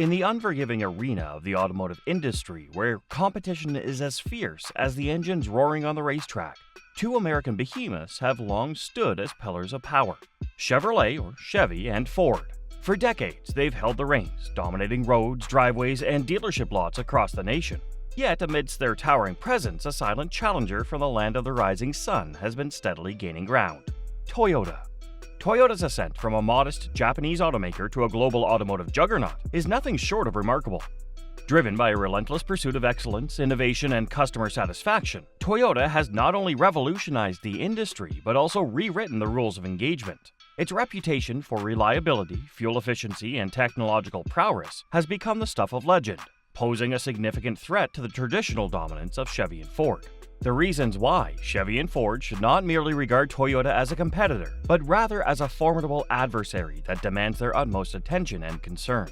In the unforgiving arena of the automotive industry, where competition is as fierce as the engines roaring on the racetrack, two American behemoths have long stood as pillars of power: Chevrolet, or Chevy, and Ford. For decades, they've held the reins, dominating roads, driveways, and dealership lots across the nation. Yet, amidst their towering presence, a silent challenger from the land of the rising sun has been steadily gaining ground: Toyota. Toyota's ascent from a modest Japanese automaker to a global automotive juggernaut is nothing short of remarkable. Driven by a relentless pursuit of excellence, innovation, and customer satisfaction, Toyota has not only revolutionized the industry but also rewritten the rules of engagement. Its reputation for reliability, fuel efficiency, and technological prowess has become the stuff of legend, posing a significant threat to the traditional dominance of Chevy and Ford. The reasons why Chevy and Ford should not merely regard Toyota as a competitor, but rather as a formidable adversary that demands their utmost attention and concern.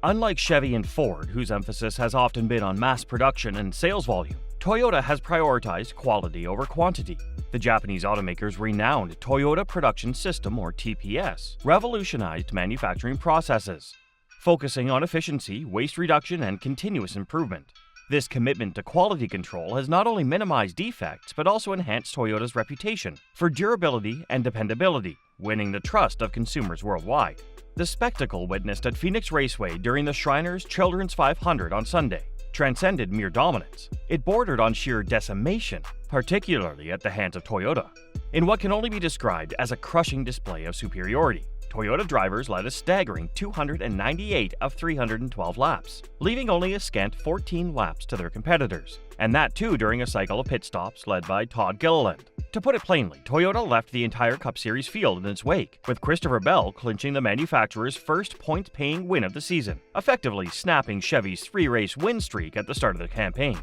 Unlike Chevy and Ford, whose emphasis has often been on mass production and sales volume, Toyota has prioritized quality over quantity. The Japanese automaker's renowned Toyota Production System, or TPS, revolutionized manufacturing processes, focusing on efficiency, waste reduction, and continuous improvement. This commitment to quality control has not only minimized defects but also enhanced Toyota's reputation for durability and dependability, winning the trust of consumers worldwide. The spectacle witnessed at Phoenix Raceway during the Shriners Children's 500 on Sunday transcended mere dominance. It bordered on sheer decimation, particularly at the hands of Toyota. In what can only be described as a crushing display of superiority, Toyota drivers led a staggering 298 of 312 laps, leaving only a scant 14 laps to their competitors, and that too during a cycle of pit stops led by Todd Gilliland. To put it plainly, Toyota left the entire Cup Series field in its wake, with Christopher Bell clinching the manufacturer's first point-paying win of the season, effectively snapping Chevy's three-race win streak at the start of the campaign.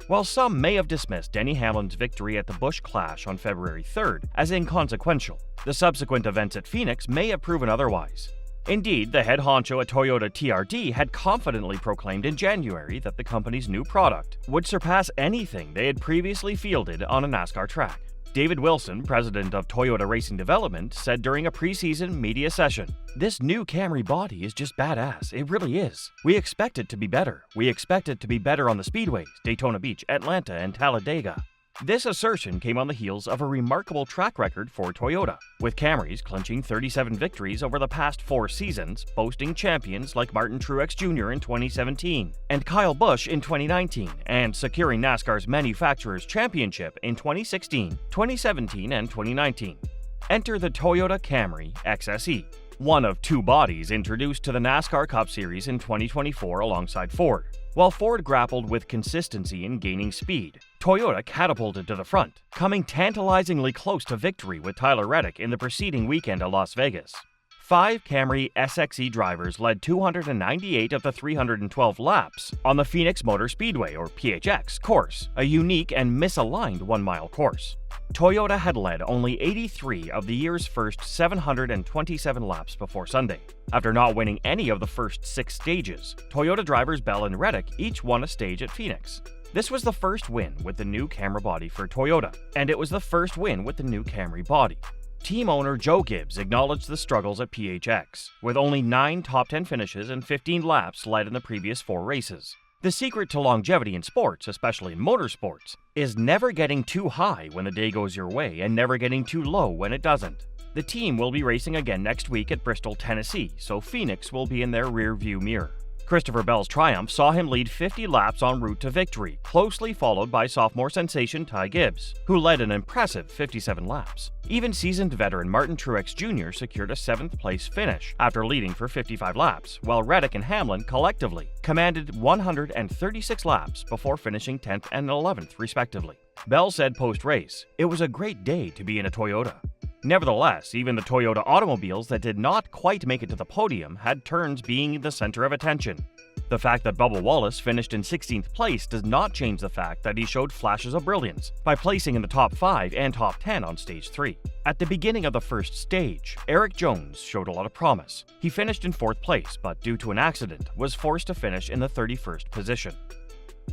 While some may have dismissed Denny Hamlin's victory at the Busch Clash on February 3rd as inconsequential, the subsequent events at Phoenix may have proven otherwise. Indeed, the head honcho at Toyota TRD had confidently proclaimed in January that the company's new product would surpass anything they had previously fielded on a NASCAR track. David Wilson, president of Toyota Racing Development, said during a preseason media session, "This new Camry body is just badass, it really is. We expect it to be better. We expect it to be better on the speedways, Daytona Beach, Atlanta, and Talladega." This assertion came on the heels of a remarkable track record for Toyota, with Camrys clinching 37 victories over the past 4 seasons, boasting champions like Martin Truex Jr. in 2017 and Kyle Busch in 2019, and securing NASCAR's Manufacturers' Championship in 2016, 2017, and 2019. Enter the Toyota Camry XSE, one of 2 bodies introduced to the NASCAR Cup Series in 2024 alongside Ford. While Ford grappled with consistency in gaining speed, Toyota catapulted to the front, coming tantalizingly close to victory with Tyler Reddick in the preceding weekend at Las Vegas. 5 Camry SXE drivers led 298 of the 312 laps on the Phoenix Motor Speedway, or PHX, course, a unique and misaligned 1-mile course. Toyota had led only 83 of the year's first 727 laps before Sunday. After not winning any of the first 6 stages, Toyota drivers Bell and Reddick each won a stage at Phoenix. This was the first win with the new Camry body for Toyota, and it was the first win with the new Camry body. Team owner Joe Gibbs acknowledged the struggles at PHX, with only 9 top 10 finishes and 15 laps led in the previous 4 races. The secret to longevity in sports, especially in motorsports, is never getting too high when the day goes your way and never getting too low when it doesn't. The team will be racing again next week at Bristol, Tennessee, so Phoenix will be in their rear-view mirror. Christopher Bell's triumph saw him lead 50 laps en route to victory, closely followed by sophomore sensation Ty Gibbs, who led an impressive 57 laps. Even seasoned veteran Martin Truex Jr. secured a 7th-place finish after leading for 55 laps, while Reddick and Hamlin collectively commanded 136 laps before finishing 10th and 11th, respectively. Bell said post-race, "It was a great day to be in a Toyota." Nevertheless, even the Toyota automobiles that did not quite make it to the podium had turns being the center of attention. The fact that Bubba Wallace finished in 16th place does not change the fact that he showed flashes of brilliance by placing in the top 5 and top 10 on stage 3. At the beginning of the first stage, Eric Jones showed a lot of promise. He finished in 4th place, but due to an accident, was forced to finish in the 31st position.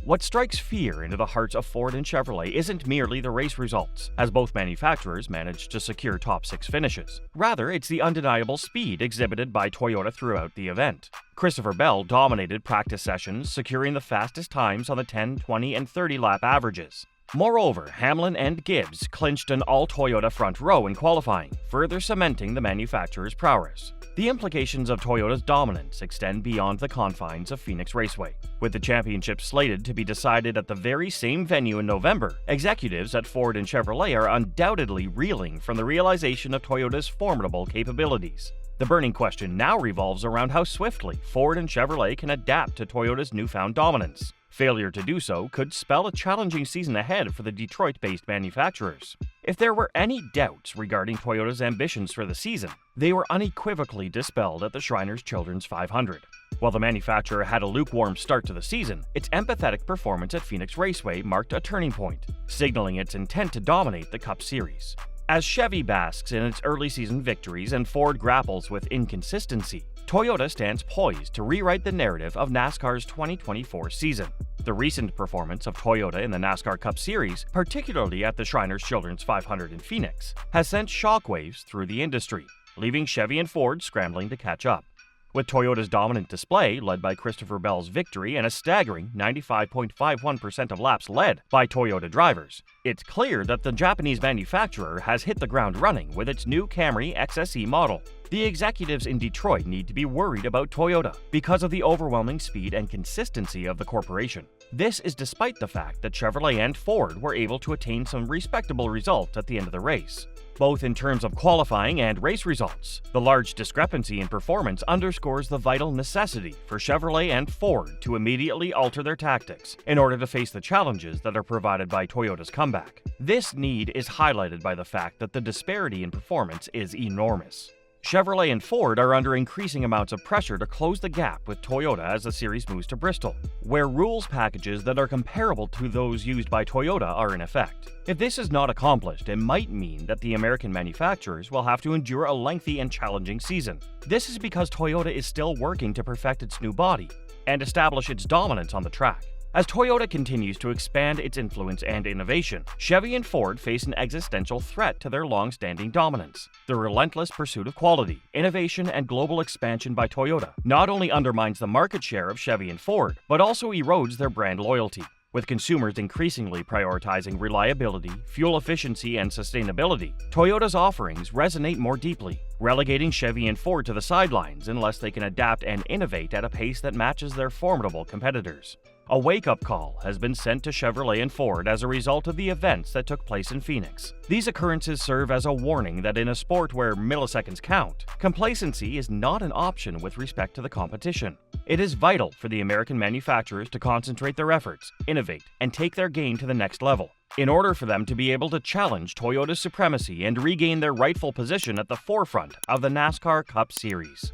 What strikes fear into the hearts of Ford and Chevrolet isn't merely the race results, as both manufacturers managed to secure top 6 finishes. Rather, it's the undeniable speed exhibited by Toyota throughout the event. Christopher Bell dominated practice sessions, securing the fastest times on the 10, 20, and 30 lap averages. Moreover, Hamlin and Gibbs clinched an all-Toyota front row in qualifying, further cementing the manufacturer's prowess. The implications of Toyota's dominance extend beyond the confines of Phoenix Raceway. With the championship slated to be decided at the very same venue in November, executives at Ford and Chevrolet are undoubtedly reeling from the realization of Toyota's formidable capabilities. The burning question now revolves around how swiftly Ford and Chevrolet can adapt to Toyota's newfound dominance. Failure to do so could spell a challenging season ahead for the Detroit-based manufacturers. If there were any doubts regarding Toyota's ambitions for the season, they were unequivocally dispelled at the Shriners Children's 500. While the manufacturer had a lukewarm start to the season, its empathetic performance at Phoenix Raceway marked a turning point, signaling its intent to dominate the Cup Series. As Chevy basks in its early season victories and Ford grapples with inconsistency, Toyota stands poised to rewrite the narrative of NASCAR's 2024 season. The recent performance of Toyota in the NASCAR Cup Series, particularly at the Shriners Children's 500 in Phoenix, has sent shockwaves through the industry, leaving Chevy and Ford scrambling to catch up. With Toyota's dominant display, led by Christopher Bell's victory and a staggering 95.51% of laps led by Toyota drivers, it's clear that the Japanese manufacturer has hit the ground running with its new Camry XSE model. The executives in Detroit need to be worried about Toyota because of the overwhelming speed and consistency of the corporation. This is despite the fact that Chevrolet and Ford were able to attain some respectable results at the end of the race, both in terms of qualifying and race results. The large discrepancy in performance underscores the vital necessity for Chevrolet and Ford to immediately alter their tactics in order to face the challenges that are provided by Toyota's comeback. This need is highlighted by the fact that the disparity in performance is enormous. Chevrolet and Ford are under increasing amounts of pressure to close the gap with Toyota as the series moves to Bristol, where rules packages that are comparable to those used by Toyota are in effect. If this is not accomplished, it might mean that the American manufacturers will have to endure a lengthy and challenging season. This is because Toyota is still working to perfect its new body and establish its dominance on the track. As Toyota continues to expand its influence and innovation, Chevy and Ford face an existential threat to their long-standing dominance. The relentless pursuit of quality, innovation, and global expansion by Toyota not only undermines the market share of Chevy and Ford, but also erodes their brand loyalty. With consumers increasingly prioritizing reliability, fuel efficiency, and sustainability, Toyota's offerings resonate more deeply, relegating Chevy and Ford to the sidelines unless they can adapt and innovate at a pace that matches their formidable competitors. A wake-up call has been sent to Chevrolet and Ford as a result of the events that took place in Phoenix. These occurrences serve as a warning that in a sport where milliseconds count, complacency is not an option with respect to the competition. It is vital for the American manufacturers to concentrate their efforts, innovate, and take their game to the next level, in order for them to be able to challenge Toyota's supremacy and regain their rightful position at the forefront of the NASCAR Cup Series.